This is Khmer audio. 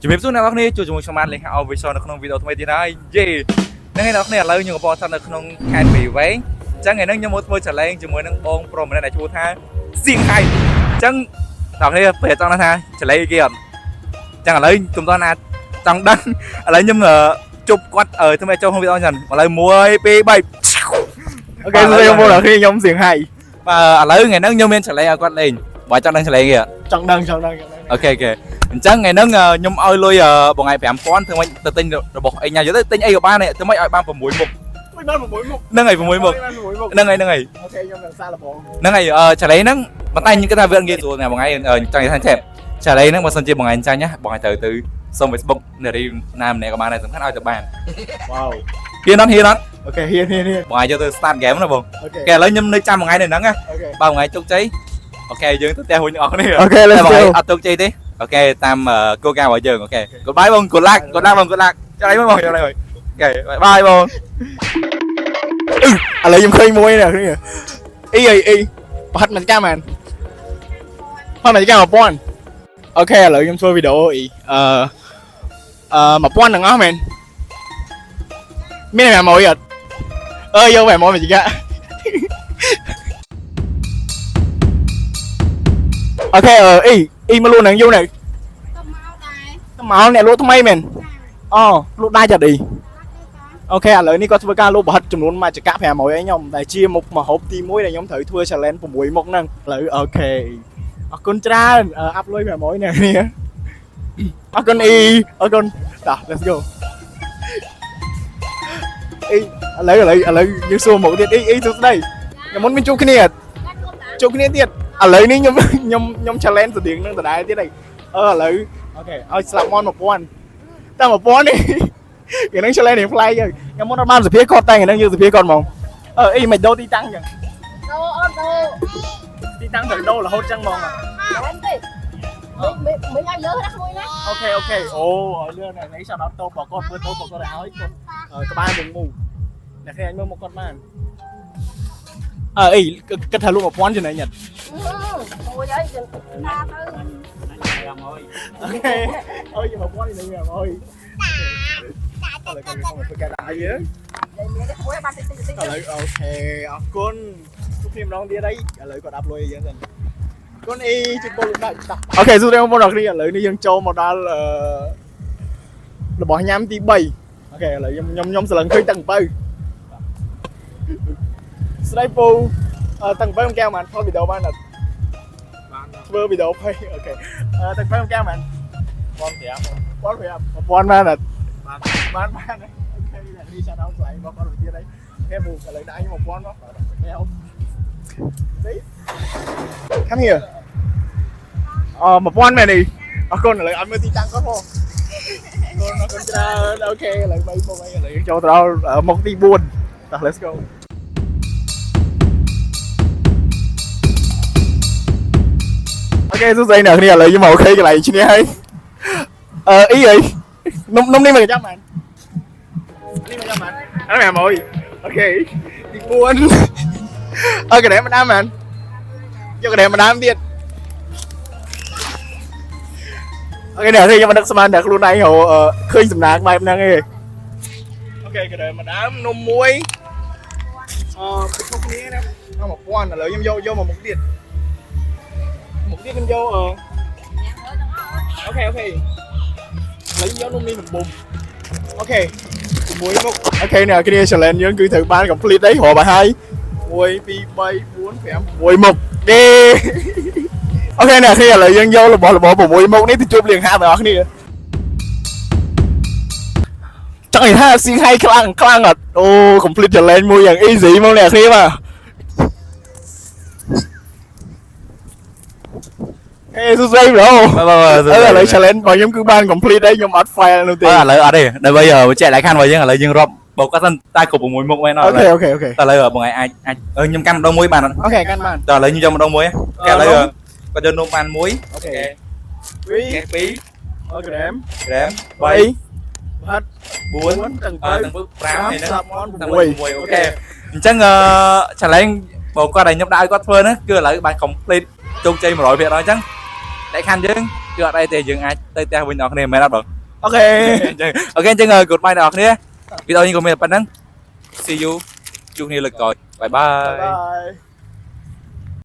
ជំរាបសួរអ្នកនរគ្នាជួបជាមួយខ្ញុំបានលេខអោវិសនៅក្នុងវីដេអូថ្មីទៀតហើយយេហ្នឹងហើយអ្នកនរគ្នាឥឡូវខ្ញុំកំពុងស្ថិតនៅក្នុងខេត្តពីវែងអញ្ចឹងថ្ងៃនេះខ្ញុំមកធ្វើ challenge ជាមួយនឹងបងប្រុសម្នាក់ដែលឈ្មោះថាសៀងហៃអញ្ចឹងអ្នកនរគ្នាពេលចង់ថា challenge គេអត់អញ្ចឹងឥឡូវខ្ញុំតោះណាចង់ដឹងឥឡូវខ្ញុំជប់គាត់ធ្វើឲ្យចូលក្នុងវីដេអូចឹងឥឡូវ1 2 3អូខេសួរបងប្អូនអ្នកគ្នាខ្ញុំសៀងហៃបាទឥឡូវថ្ងៃនេះខ្ញុំមាន challenge ឲ្យគាត់លេងបើចង់ដឹង challenge គេអត់ចង់ដឹងអូខេអញ្ចឹងថ្ងៃហ្នឹងខ្ញុំឲ្យលុយបងឯង 5000 ធ្វើម៉េចទៅទិញរបស់អីញ៉ាំទៅទិញអីក៏បានដែរធ្វើម៉េចឲ្យបាន6មុខមិនបាន6មុខហ្នឹងហើយ6មុខហ្នឹងហើយអូខេខ្ញុំនឹងសារលបងហ្នឹងហើយchallenge ហ្នឹងប៉ុន្តែខ្ញុំគិតថាវាងាយស្រួលណាបងឯងចង់និយាយថា challenge ហ្នឹងបើសិនជាបងឯងចាញ់ណាបងឯងត្រូវទៅសុំ Facebook នារីណាម្នាក់ក៏បានដែរសំខាន់ឲ្យទៅបានវ៉ាវហ៊ានអត់អូខេហ៊ានបងឯងយកទៅ start game ណាបងអូខេឥឡូវខ្ញុំនៅចាំបងឯងនៅហ្នឹងណាបើបងឯងជោគជ័យអូខេយើងទៅផ្ទះវិញទាំងអស់គ្នាអូខេ let's go អត់ជោគជ័យទេអូខេតាមគោលការណ៍របស់យើងអូខេ goodbye បង good luck បង good luck ចាយមកបងចាយមកអូខេ bye បងឥឡូវខ្ញុំឃើញមួយនេះគ្នាអីប្រហិតមិនចាំមែនហើយមិនចាំ1000អូខេឥឡូវខ្ញុំធ្វើវីដេអូ1000ទាំងអស់មែនមានតែ100អត់យកតែ100មកជីកាអូខេអីមកលក់នឹងយូរនេះទៅមកអ្នកលក់ថ្មីមែនអូលក់ដែរចាត់អីអូខេឥឡូវនេះគាត់ធ្វើការលក់ប្រហិតចំនួនមួយចក្ក500ឲ្យខ្ញុំតែជាមុខម្ហូបទី1ដែលខ្ញុំត្រូវធ្វើ challenge 6មុខហ្នឹងឥឡូវអូខេអរគុណច្រើនអាប់លុយ500នេះគ្នាអរគុណអរគុណតោះ let's go ឥឡូវយើងសួរមកទៀតអីសួស្ដីខ្ញុំមុនមានជួបគ្នាទៀតឥឡូវនេះខ្ញុំ challenge ស្តៀងនឹងដដែលទៀតអីឥឡូវអូខេឲ្យស្លាប់មន់1000តែ1000នេះគេនឹង challenge នេះផ្លែកខ្ញុំមុនអត់បានសភាគាត់តែហ្នឹងយើងសភាគាត់ហ្មងអីមិនដូរទីតាំងចឹងដូរទីតាំងត្រូវដូររហូតចឹងហ្មងមិនទេមិនឲ្យលើណាមួយណាអូខេអូឲ្យលើនេះឆាត់អត់តោបគាត់ធ្វើតោបគាត់ឲ្យគាត់ក្បាលនឹងមូអ្នកគេឲ្យមើលមកគាត់បានអីគិតថាលក់1000ចំណេញអត់អូយអីណាទៅ500អូខេអើយ1000នេះ500ឥឡូវខ្ញុំធ្វើការដាក់ឲ្យយើងឥឡូវអូខេអរគុណជួបគ្នាម្ដងទៀតអីឥឡូវគាត់អាប់លុយឲ្យយើងសិនគុណជួយពលដាក់អូខេសួស្ដីបងប្អូនអរគុណឥឡូវនេះយើងចូលមកដល់របស់ញ៉ាំទី3អូខេឥឡូវខ្ញុំស្រឡឹងឃើញទឹកអំពៅស្ដីពូទឹកអំពៅកែវមិនថតវីដេអូបានអត់បានធ្វើវីដេអូភ័យអូខេទឹកអំពៅកែវមិន1500បានអត់បានអូខេនេះឆាត់អោតស្លាយមកគាត់ទៀតហើយហេពូឥឡូវដាក់ខ្ញុំ1000មកកែវនេះ Come here 1000មែននេះអរគុណឥឡូវអត់មើលទីតាំងគាត់ផងអរគុណច្រើនអូខេឥឡូវ3មុខហើយឥឡូវយើងចូលដល់មុខទី4តោះ let's go អូខេសួស្ដីអ្នកគ្នាឥឡូវយើងមកអូខេកន្លែងឈ្នះហើយអីនំនេះមកចាំបាននេះមកចាំបានអត់មែនមកអូខេទី4កណ្ដេម្ដងមែនយកកណ្ដេម្ដងទៀតអូខេអ្នកនេះខ្ញុំមិនដឹកស្មានតែខ្លួនឯងឃើញសំណាងបែបហ្នឹងឯងអូខេកណ្ដេម្ដងនំមួយពុកគ្នាណា1000ឥឡូវខ្ញុំយកមកមុខទៀតខ្ញុំយកអូខេឥឡូវយកនំនេះដំបុំអូខេមួយមុខអូខេអ្នកគ្នា challenge យើងគឺត្រូវបាន complete đấy រាប់ឲ្យហើយ1 2 3 4 5 6មុខទេអូខេអ្នកគ្នាឥឡូវយើងយករបស់6មុខនេះទៅជួបលៀងហាបងប្អូនគ្នាចង់និយាយថាសៀងហៃខ្លាំងអត់អូ complete challenge មួយយ៉ាង easy មកអ្នកគ្នាមកហេសួស្ដីប្រូឥឡូវ challenge របស់ខ្ញុំគឺបាន complete ហើយខ្ញុំអត់ file នោះទេឥឡូវអត់ទេដើម្បីបញ្ជាក់លក្ខខណ្ឌរបស់យើងឥឡូវយើងរាប់បោកគាត់សិនតែគ្រប់6មុខមែនអត់អូខេតែឥឡូវបងឯងអាចខ្ញុំកាន់ម្ដងមួយបានអត់អូខេកាន់បានតែឥឡូវខ្ញុំយកម្ដងមួយគេឥឡូវគាត់យកនំបាន1អូខេ2ក្រាម3 បាត់4ទាំង5ហើយហ្នឹងអូខេអញ្ចឹងchallenge បងគាត់ឲ្យខ្ញុំដាក់ឲ្យគាត់ធ្វើហ្នឹងគឺឥឡូវបាន complete ជោគជ័យ 100% អញ្ចឹងលក្ខខណ្ឌយើង គឺអត់អីទេយើងអាចទៅផ្ទះវិញអ្នកគ្នាមែនអត់បង ok អូខេអញ្ចឹង goodbye អ្នកគ្នាវីដេអូនេះក៏មានតែប៉ុណ្្នឹង see you ជួបគ្នាលើកក្រោយ bye bye bye